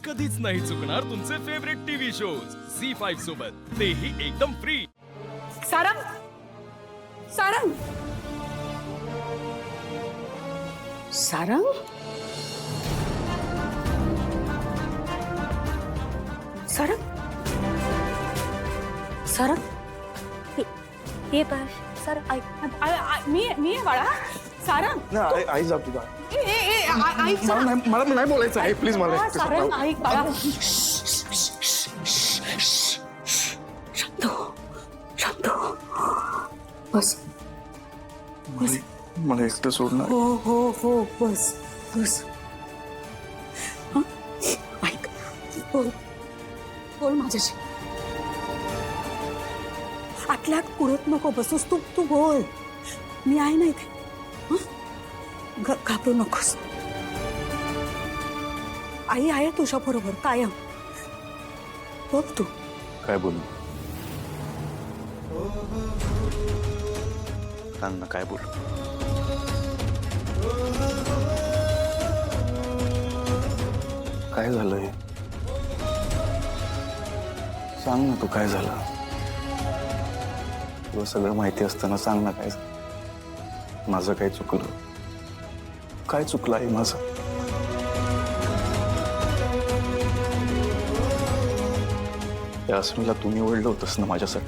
कधीच नाही चुकणार तुमचे फेवरेट टीव्ही शोज झी5 सोबत, तेही एकदम फ्री। सारंग, सारंग, सारंग, सारंग, सारंग, ये बाळ सारंग ऐक मी आहे बाळा. सारंग, नाही आई जा तुझा ऐक मला नाही बोलायचं आहे प्लीज मला सारंग, ऐक बाळा. शांत शांत बस बस. मला एकटं सोडणार हो हो हो बस बस. हं? ऐक, बोल बोल माझ्याशी. आतल्यात कुडत नको बसूस. तू तू बोल, मी आहे ना इथे. घाबरू नकोस. आई आहे तुझ्या बरोबर कायम. बोल तू. काय बोलू सांग ना काय बोलू काय झालंय सांग ना तू काय झालं तुला सगळं माहिती असताना सांग ना काय माझं काय चुकलं काय चुकलं आहे माझं त्या अस्मीला तू निवडलं होतंस ना माझ्यासाठी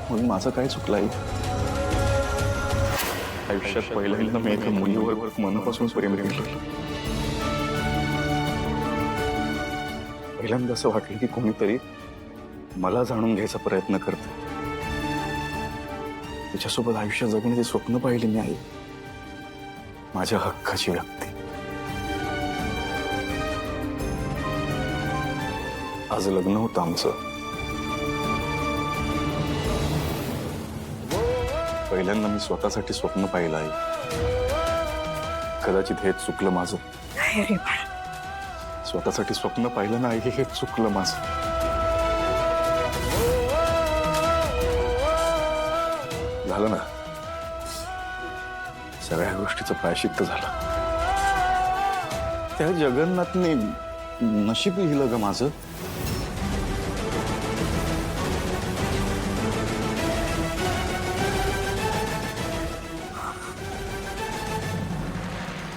म्हणून माझं काय चुकलं आहे आयुष्यात पहिल्यांदा मी एका मुलीवर मनापासून प्रेम केलं पहिल्यांदा असं वाटलं की कोणीतरी मला जाणून घ्यायचा प्रयत्न करते तिच्यासोबत आयुष्य जगण्याचे स्वप्न पाहिले मी आहे माझ्या हक्काची व्यक्ती आज लग्न होतं आमचं पहिल्यांदा मी स्वतःसाठी स्वप्न पाहिलं आहे कदाचित हेच चुकलं माझं अरे बाळा, स्वतःसाठी स्वप्न पाहिलं नाही हेच चुकलं माझं झालं ना सगळ्या गोष्टीचं प्रायश्चित्त झालं त्या जगन्नाथने नशीब लिहिलं ग माझं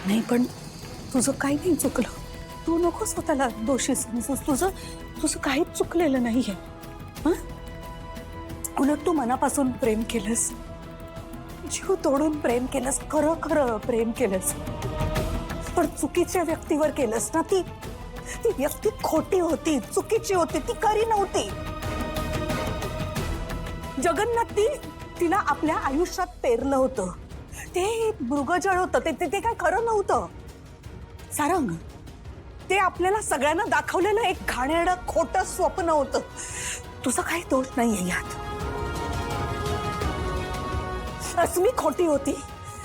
नाही पण तुझं काही नाही चुकलं. तू नको स्वतःला दोषी समजूस. तुझं तुझं काहीच चुकलेलं नाहीये. हं? उलट तू मनापासून प्रेम केलंस, जीव तोडून प्रेम केलंस, खरं खरं प्रेम केलंस. पण चुकीच्या व्यक्तीवर केलंस ना. ती ती व्यक्ती खोटी होती, चुकीची होती, ती खरी नव्हती. जगन्नाथी तिला आपल्या आयुष्यात पेरलं होतं. ते मृगजळ होतं, ते काय खरं नव्हतं. सारंग, ते आपल्याला सगळ्यांना दाखवलेलं एक घाणेरडं खोटं स्वप्न होतं. तुझा काही दोष नाहीये यात. अस्मी खोटी होती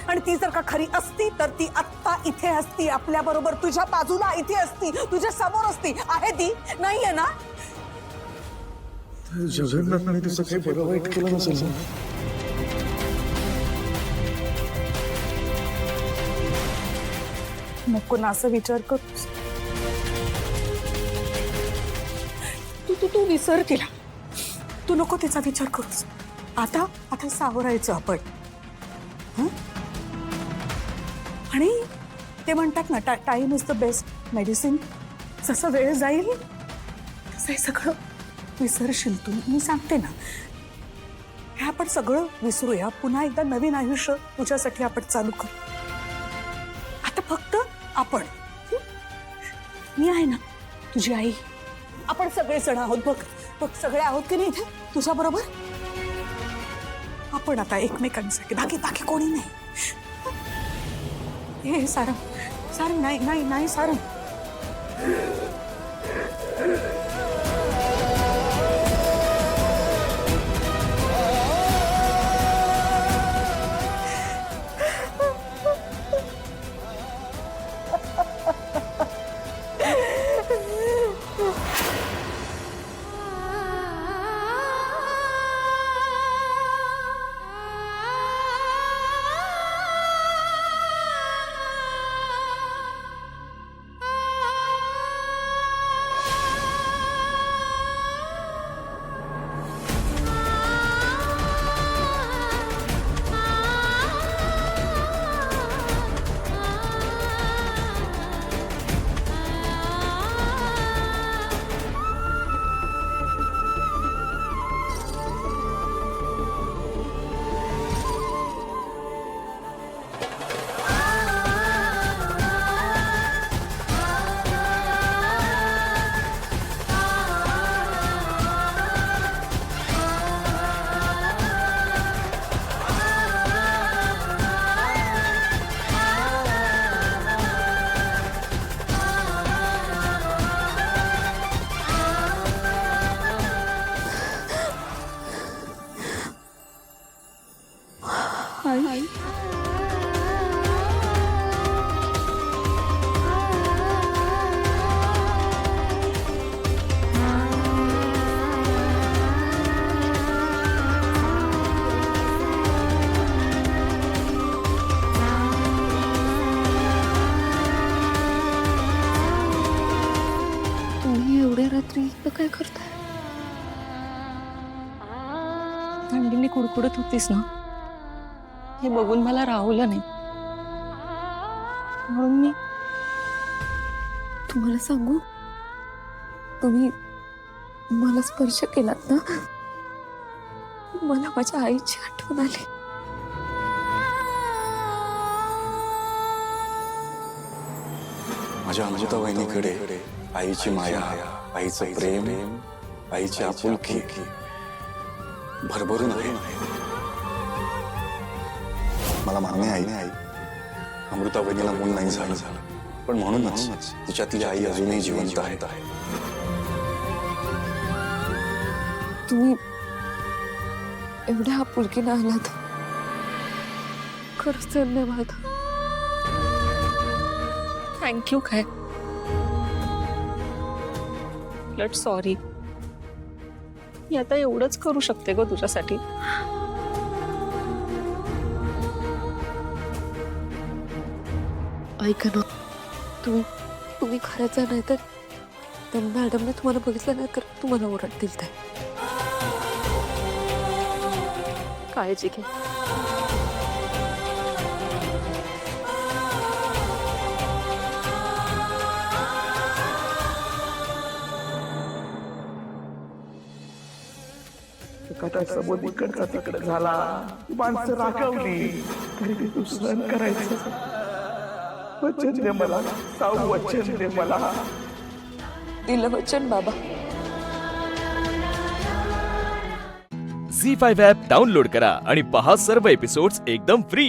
आणि ती जर का खरी असती तर ती आत्ता इथे असती, आपल्या बरोबर तुझ्या बाजूला इथे असती, तुझ्या समोर असती. आहे ती नाहीये ना. जगन्नाथने तिचं काही बरं वाईट केलं नसेल नको ना असं विचार करूस. तू तू तू विसर तिला. तू नको तिचा विचार करूस. आता आता सावरायचं आपण. हं? आणि ते म्हणतात ना time is the best medicine. जसं वेळ जाईल तसं हे सगळं विसरशील तू. मी सांगते ना हे आपण सगळं विसरूया. पुन्हा एकदा नवीन आयुष्य तुझ्यासाठी आपण चालू करू. आता फक्त आपण. मी आहे ना तुझी आई. आपण सगळे जण आहोत. बघ बघ सगळे आहोत की नाही इथे तुझ्या बरोबर. आपण आता एकमेकांसाठी, बाकी बाकी कोणी नाही. हे सारंग, सारंग नाही नाही नाही सारंग. काय करताय? थंडीने कुडकुडत होतीस ना, हे बघून मला राहवलं नाही, म्हणून मी तुम्हाला सांगू, तुम्ही मला स्पर्श केलात ना, मला माझ्या आईची आठवण आली. माझ्या अमृता वहिनीकडे आईची माया, आईचं प्रेम, आईची आपुलकी भरभरून आहे. मला मान्य आहे आई, अमृता वहिनीला मूल नाही झालं, पण म्हणूनच तिच्यातली आई अजूनही जिवंत आहे. तुम्ही एवढ्या आपुलकीने आलात, खरंच धन्यवाद. थँक्यू काय, उलट सॉरी. मी आता एवढंच करू शकते ग तुझ्यासाठी. ऐका ना, तुम्ही खरंच नाही तर मॅडमने तुम्हाला बघितलं नाही तर तुम्हाला ओरडतील. ते काळजी घे. एखादा सबोध इकडचा तिकडे झाला, माणसं रागावली तरी ते दुसरं करायचं. वचन दे मला, साऊ वचन दे मला. दिलं वचन बाबा. झी 5 ॲप डाउनलोड करा आणि पहा सर्व एपिसोड्स एकदम फ्री.